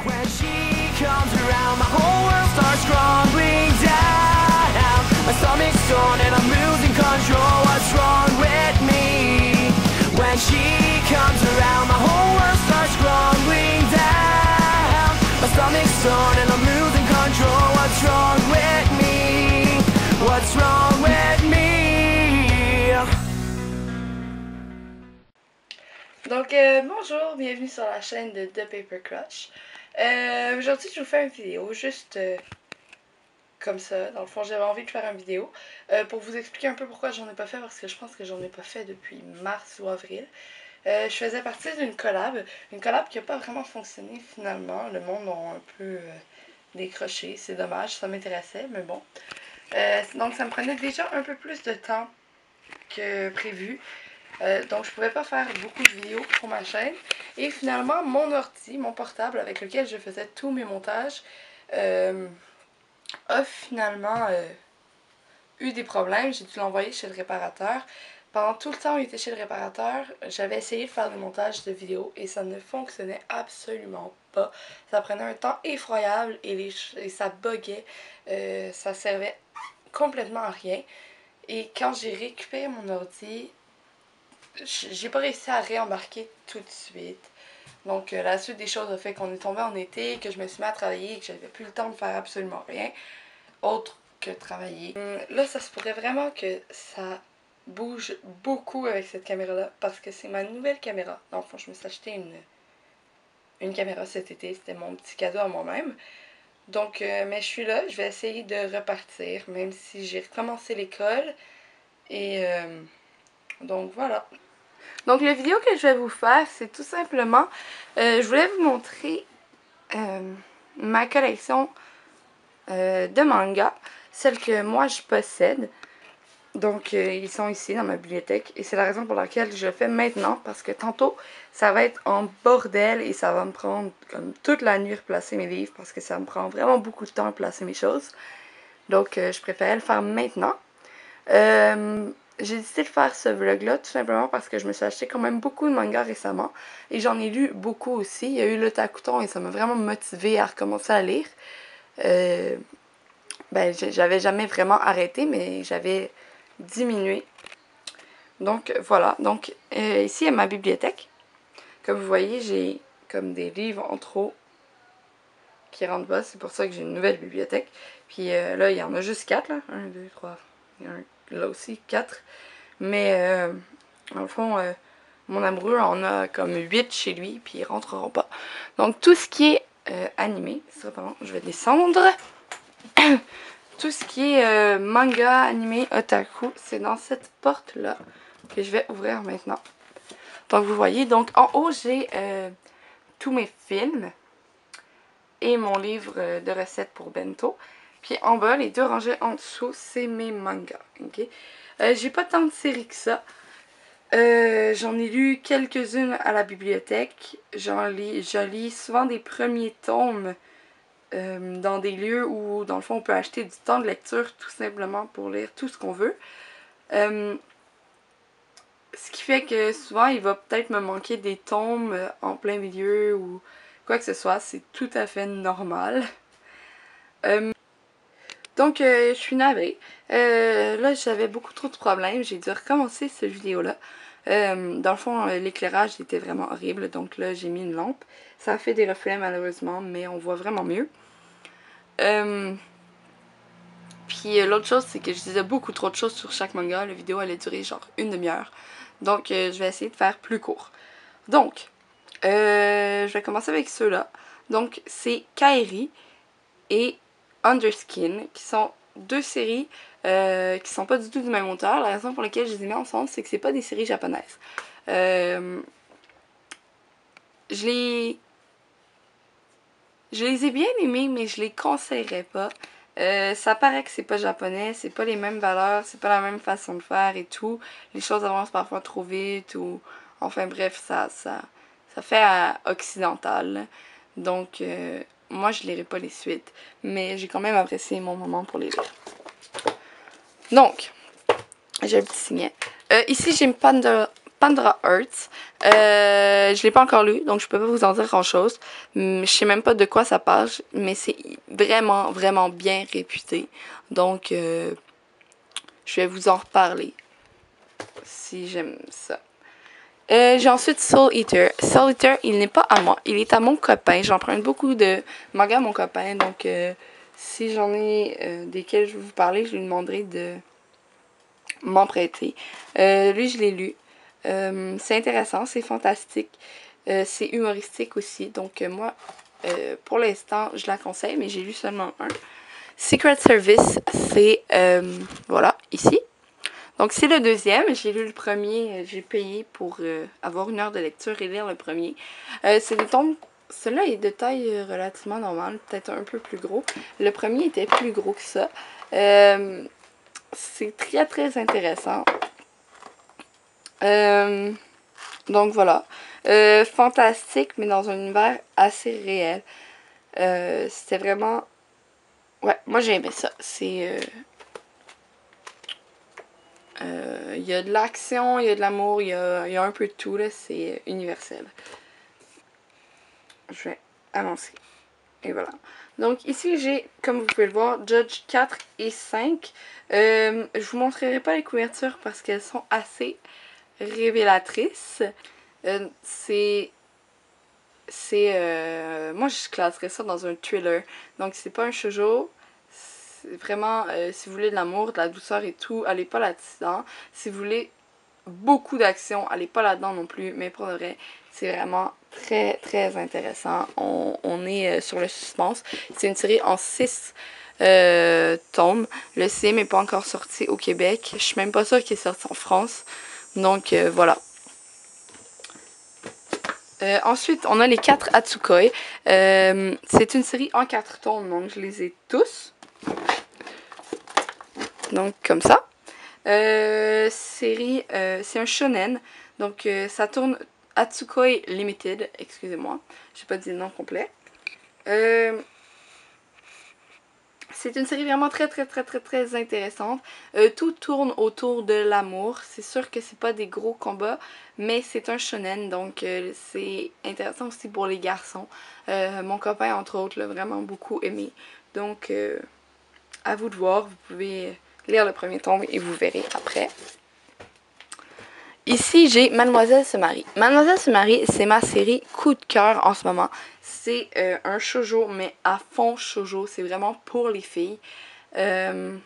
When she comes around, my whole world starts crumbling down. My stomach's torn and I'm losing control. What's wrong with me? When she comes around, my whole world starts crumbling down. My stomach's torn and I'm losing control. What's wrong with me? What's wrong with me? Donc bonjour, bienvenue sur la chaîne de The Paper Crush. Aujourd'hui je vous fais une vidéo juste comme ça. Dans le fond j'avais envie de faire une vidéo pour vous expliquer un peu pourquoi j'en ai pas fait, parce que je pense que j'en ai pas fait depuis mars ou avril. Je faisais partie d'une collab qui n'a pas vraiment fonctionné finalement. Le monde a un peu décroché, c'est dommage, ça m'intéressait mais bon. Donc ça me prenait déjà un peu plus de temps que prévu. Donc je pouvais pas faire beaucoup de vidéos pour ma chaîne. Et finalement mon ordi, mon portable avec lequel je faisais tous mes montages a finalement eu des problèmes. J'ai dû l'envoyer chez le réparateur. Pendant tout le temps où il était chez le réparateur, j'avais essayé de faire des montages de vidéos et ça ne fonctionnait absolument pas. Ça prenait un temps effroyable et ça buguait. Ça servait complètement à rien. Et quand j'ai récupéré mon ordi, j'ai pas réussi à réembarquer tout de suite. Donc la suite des choses a fait qu'on est tombé en été, que je me suis mis à travailler et que j'avais plus le temps de faire absolument rien autre que travailler. Là ça se pourrait vraiment que ça bouge beaucoup avec cette caméra là parce que c'est ma nouvelle caméra. Dans le fond je me suis acheté une caméra cet été, c'était mon petit cadeau à moi-même. Donc mais je suis là, je vais essayer de repartir même si j'ai recommencé l'école et donc voilà. Donc la vidéo que je vais vous faire, c'est tout simplement, je voulais vous montrer ma collection de mangas, celle que moi je possède. Donc ils sont ici dans ma bibliothèque et c'est la raison pour laquelle je le fais maintenant, parce que tantôt ça va être en bordel et ça va me prendre comme toute la nuit replacer mes livres parce que ça me prend vraiment beaucoup de temps à placer mes choses. Donc je préférais le faire maintenant. J'ai décidé de faire ce vlog là tout simplement parce que je me suis acheté quand même beaucoup de mangas récemment et j'en ai lu beaucoup aussi. Il y a eu le Takuton et ça m'a vraiment motivée à recommencer à lire. Ben j'avais jamais vraiment arrêté mais j'avais diminué. Donc voilà, donc ici il y a ma bibliothèque. Comme vous voyez, j'ai comme des livres en trop qui rentrent pas, c'est pour ça que j'ai une nouvelle bibliothèque. Puis là il y en a juste 4 là, 1, 2, 3, il y en a là aussi 4. Mais dans le fond, mon amoureux en a comme 8 chez lui, puis ils rentreront pas. Donc tout ce qui est animé, je vais descendre. Tout ce qui est manga, animé, otaku, c'est dans cette porte-là que je vais ouvrir maintenant. Donc vous voyez, donc en haut j'ai tous mes films et mon livre de recettes pour bento. Puis en bas, les deux rangées en dessous, c'est mes mangas. Okay? J'ai pas tant de séries que ça. J'en ai lu quelques-unes à la bibliothèque. Je lis souvent des premiers tomes dans des lieux où, dans le fond, on peut acheter du temps de lecture tout simplement pour lire tout ce qu'on veut. Ce qui fait que souvent, il va peut-être me manquer des tomes en plein milieu ou quoi que ce soit. C'est tout à fait normal. Donc, je suis navrée. Là, j'avais beaucoup trop de problèmes. J'ai dû recommencer cette vidéo-là. Dans le fond, l'éclairage était vraiment horrible. Donc là, j'ai mis une lampe. Ça a fait des reflets, malheureusement, mais on voit vraiment mieux. Puis l'autre chose, c'est que je disais beaucoup trop de choses sur chaque manga. La vidéo allait durer genre une demi-heure. Donc, je vais essayer de faire plus court. Donc, je vais commencer avec ceux-là. Donc, c'est Kaeri et Underskin, qui sont deux séries qui sont pas du tout du même auteur. La raison pour laquelle je les ai mis ensemble, c'est que c'est pas des séries japonaises. Je les ai bien aimées, mais je les conseillerais pas. Ça paraît que c'est pas japonais, c'est pas les mêmes valeurs, c'est pas la même façon de faire et tout. Les choses avancent parfois trop vite ou... Enfin bref, ça fait occidental. Donc... moi, je lirai pas les suites, mais j'ai quand même apprécié mon moment pour les lire. Donc, j'ai un petit signet. Ici, j'ai Pandora Hearts. Je l'ai pas encore lu, donc je peux pas vous en dire grand chose. Je sais même pas de quoi ça parle, mais c'est vraiment, vraiment bien réputé. Donc, je vais vous en reparler si j'aime ça. J'ai ensuite Soul Eater. Soul Eater, il n'est pas à moi, il est à mon copain. J'emprunte beaucoup de mangas à mon copain, donc si j'en ai desquels je vais vous parler, je lui demanderai de m'en prêter. Lui, je l'ai lu. C'est intéressant, c'est fantastique. C'est humoristique aussi. Donc, moi, pour l'instant, je la conseille, mais j'ai lu seulement un. Secret Service, c'est, voilà, ici. Donc, c'est le deuxième. J'ai lu le premier. J'ai payé pour avoir 1 heure de lecture et lire le premier. C'est des tomes. Celui-là est de taille relativement normale, peut-être un peu plus gros. Le premier était plus gros que ça. C'est très, très intéressant. Donc voilà. Fantastique, mais dans un univers assez réel. C'était vraiment... Ouais, moi j'ai aimé ça. C'est... Il y a de l'action, il y a de l'amour, il y a un peu de tout, là. C'est universel. Je vais avancer. Et voilà. Donc ici j'ai, comme vous pouvez le voir, Judge 4 et 5. Je vous montrerai pas les couvertures parce qu'elles sont assez révélatrices. Moi je classerais ça dans un thriller. Donc c'est pas un shoujo. C'est vraiment, si vous voulez de l'amour, de la douceur et tout, allez pas là-dedans. Si vous voulez beaucoup d'action, allez pas là-dedans non plus. Mais pour le vrai, c'est vraiment très très intéressant. On est sur le suspense. C'est une série en 6 tomes. Le CM n'est pas encore sorti au Québec. Je suis même pas sûre qu'il est sorti en France. Donc voilà. Ensuite, on a les 4 Atsukoi. C'est une série en 4 tomes, donc je les ai tous. Donc, comme ça. C'est un shonen. Donc, ça tourne Atsukoi Limited. Excusez-moi, j'ai pas dit le nom complet. C'est une série vraiment très très très très très intéressante. Tout tourne autour de l'amour. C'est sûr que c'est pas des gros combats, mais c'est un shonen, donc c'est intéressant aussi pour les garçons. Mon copain, entre autres, l'a vraiment beaucoup aimé. Donc, à vous de voir. Vous pouvez lire le premier tome et vous verrez après. Ici, j'ai Mademoiselle se marie. Mademoiselle se marie, c'est ma série coup de cœur en ce moment. C'est un shoujo, mais à fond shoujo. C'est vraiment pour les filles. C'est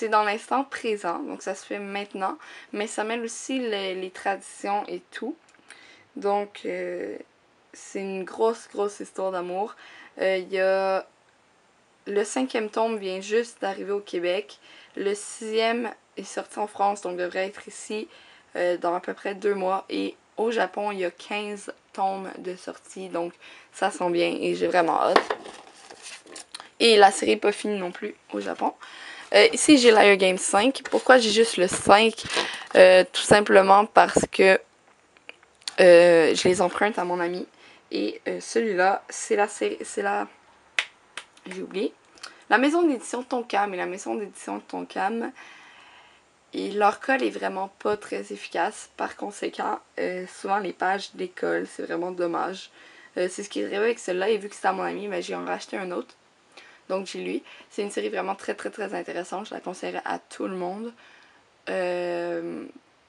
dans l'instant présent, donc ça se fait maintenant. Mais ça mêle aussi les traditions et tout. Donc, c'est une grosse, grosse histoire d'amour. Il y a... Le 5e tome vient juste d'arriver au Québec. Le 6e est sorti en France, donc devrait être ici dans à peu près 2 mois. Et au Japon, il y a 15 tomes de sortie, donc ça sent bien et j'ai vraiment hâte. Et la série n'est pas finie non plus au Japon. Ici, j'ai Liar Game 5. Pourquoi j'ai juste le 5? Tout simplement parce que je les emprunte à mon ami. Et celui-là, c'est la série... J'ai oublié. La maison d'édition Tonkam et la maison d'édition Tonkam, et leur colle est vraiment pas très efficace. Par conséquent, souvent les pages décollent. C'est vraiment dommage. C'est ce qui est arrivé avec celui-là. Et vu que c'était à mon ami, ben, j'ai en racheté un autre. Donc j'ai lu. C'est une série vraiment très très très intéressante. Je la conseillerais à tout le monde.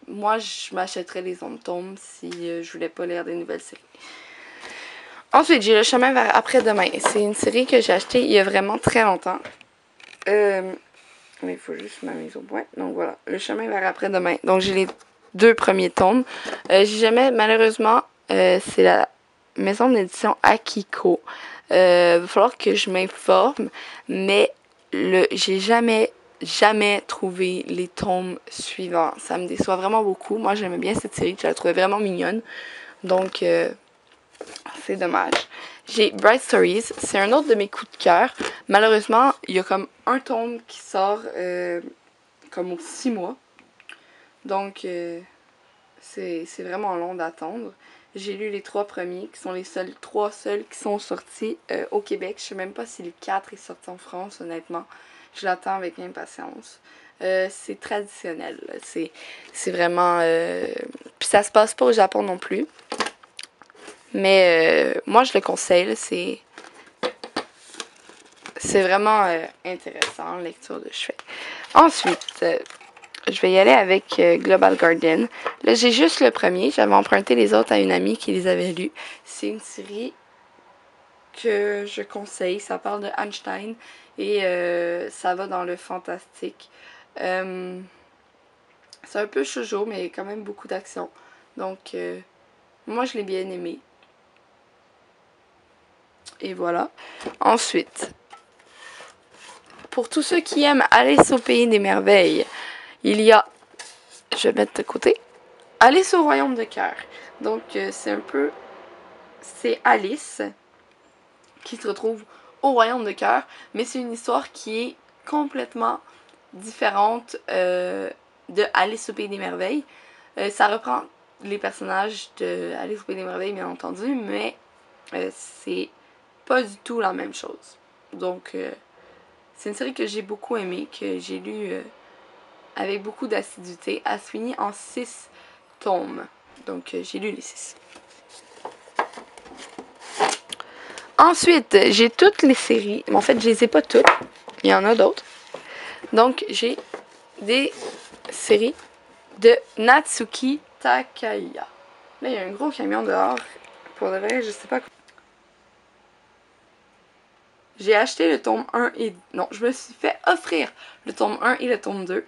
Moi, je m'achèterais les autres tomes si je voulais pas lire des nouvelles séries. Ensuite, j'ai Le chemin vers après-demain. C'est une série que j'ai achetée il y a vraiment très longtemps. Mais il faut juste ma mise au point. Donc voilà, Le chemin vers après-demain. Donc j'ai les 2 premiers tomes. J'ai jamais, malheureusement, c'est la maison d'édition Akiko. Va falloir que je m'informe, mais j'ai jamais trouvé les tomes suivants. Ça me déçoit vraiment beaucoup. Moi, j'aimais bien cette série. Je la trouvais vraiment mignonne. Donc... c'est dommage. J'ai Bright Stories. C'est un autre de mes coups de cœur. Malheureusement, il y a comme un tome qui sort comme aux 6 mois. Donc, c'est vraiment long d'attendre. J'ai lu les 3 premiers, qui sont les 3 seuls qui sont sortis au Québec. Je sais même pas si le 4 est sorti en France, honnêtement. Je l'attends avec impatience. C'est traditionnel. C'est vraiment... Puis ça se passe pas au Japon non plus. Mais moi, je le conseille. C'est vraiment intéressant, la lecture de chevet. Ensuite, je vais y aller avec Global Garden. Là, j'ai juste le premier. J'avais emprunté les autres à une amie qui les avait lus. C'est une série que je conseille. Ça parle de Einstein et ça va dans le fantastique. C'est un peu shoujo, mais quand même beaucoup d'action. Donc, moi, je l'ai bien aimé. Et voilà. Ensuite, pour tous ceux qui aiment Alice au pays des merveilles, il y a, je vais mettre de côté, Alice au royaume de cœur. Donc, c'est Alice qui se retrouve au royaume de cœur, mais c'est une histoire qui est complètement différente de Alice au pays des merveilles. Ça reprend les personnages de Alice au pays des merveilles, bien entendu, mais c'est pas du tout la même chose. Donc, c'est une série que j'ai beaucoup aimée, que j'ai lue avec beaucoup d'assiduité. Elle se finit en 6 tomes. Donc, j'ai lu les 6. Ensuite, j'ai toutes les séries. Mais en fait, je les ai pas toutes. Il y en a d'autres. Donc, j'ai des séries de Natsuki Takaya. Là, il y a un gros camion dehors. Pour de vrai, je sais pas. J'ai acheté le tome 1 et... Non, je me suis fait offrir le tome 1 et le tome 2.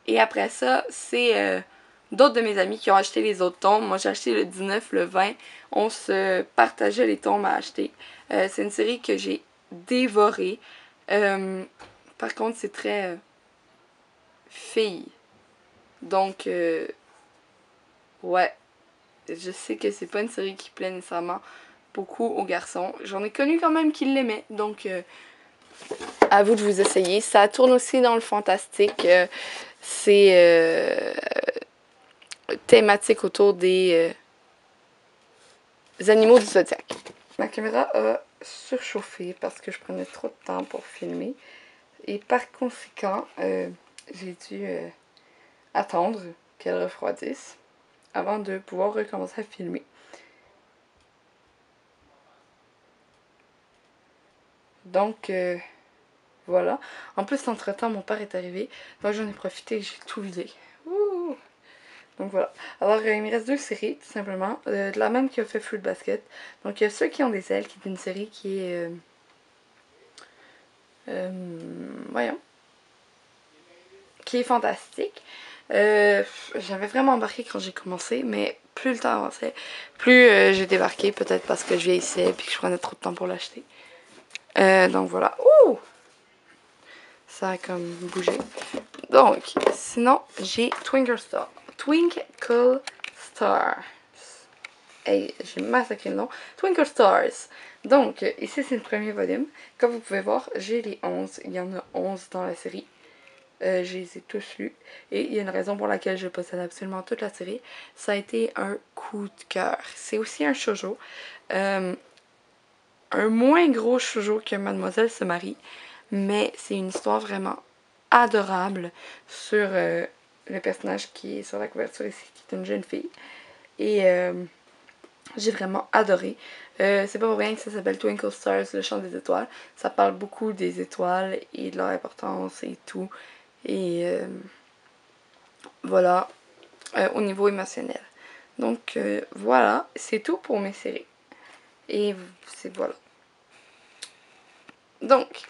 Et après ça, c'est d'autres de mes amis qui ont acheté les autres tomes. Moi, j'ai acheté le 19, le 20. On se partageait les tomes à acheter. C'est une série que j'ai dévorée. Par contre, c'est très fille. Donc, ouais. Je sais que c'est pas une série qui plaît nécessairement beaucoup aux garçons. J'en ai connu quand même qui l'aimaient. Donc, à vous de vous essayer. Ça tourne aussi dans le fantastique. C'est thématique autour des animaux du zodiaque. Ma caméra a surchauffé parce que je prenais trop de temps pour filmer. Et par conséquent, j'ai dû attendre qu'elle refroidisse avant de pouvoir recommencer à filmer. Donc, voilà. En plus, entre-temps, mon père est arrivé. Donc, j'en ai profité et j'ai tout vidé. Ouh! Donc, voilà. Alors, il me reste 2 séries, tout simplement. De la même qui a fait Fruit Basket. Donc, il y a Ceux qui ont des ailes, qui est une série qui est... voyons. Qui est fantastique. J'avais vraiment embarqué quand j'ai commencé, mais plus le temps avançait, plus j'ai débarqué, peut-être parce que je vieillissais et que je prenais trop de temps pour l'acheter. Donc voilà. Ouh! Ça a comme bougé. Donc, sinon, j'ai Twinkle Star. Twinkle Stars. Hey, j'ai massacré le nom. Twinkle Stars. Donc, ici, c'est le premier volume. Comme vous pouvez voir, j'ai les 11. Il y en a 11 dans la série. Je les ai tous lus. Et il y a une raison pour laquelle je possède absolument toute la série. Ça a été un coup de cœur. C'est aussi un shoujo. Un moins gros shoujo que Mademoiselle se marie. Mais c'est une histoire vraiment adorable sur le personnage qui est sur la couverture ici, qui est une jeune fille. Et j'ai vraiment adoré. C'est pas pour rien que ça s'appelle Twinkle Stars, le chant des étoiles. Ça parle beaucoup des étoiles et de leur importance et tout. Et voilà, au niveau émotionnel. Donc voilà, c'est tout pour mes séries. Et c'est voilà. Donc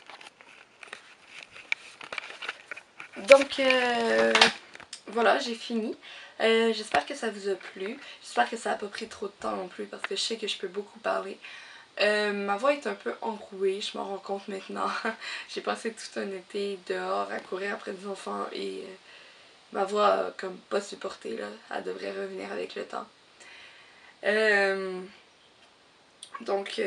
voilà, j'ai fini. J'espère que ça vous a plu. J'espère que ça n'a pas pris trop de temps non plus parce que je sais que je peux beaucoup parler. Ma voix est un peu enrouée, je m'en rends compte maintenant. J'ai passé tout un été dehors à courir après des enfants et ma voix a comme pas supporté là. Elle devrait revenir avec le temps. Donc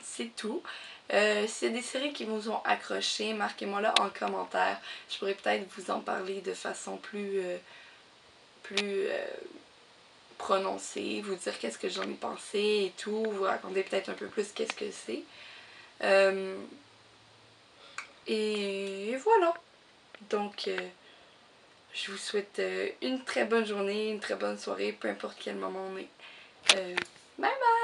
c'est tout. S'il y a des séries qui vous ont accroché, marquez-moi là en commentaire. Je pourrais peut-être vous en parler de façon plus prononcée, vous dire qu'est-ce que j'en ai pensé et tout, vous raconter peut-être un peu plus qu'est-ce que c'est. Et voilà. Donc, je vous souhaite une très bonne journée, une très bonne soirée, peu importe quel moment on est. Bye bye!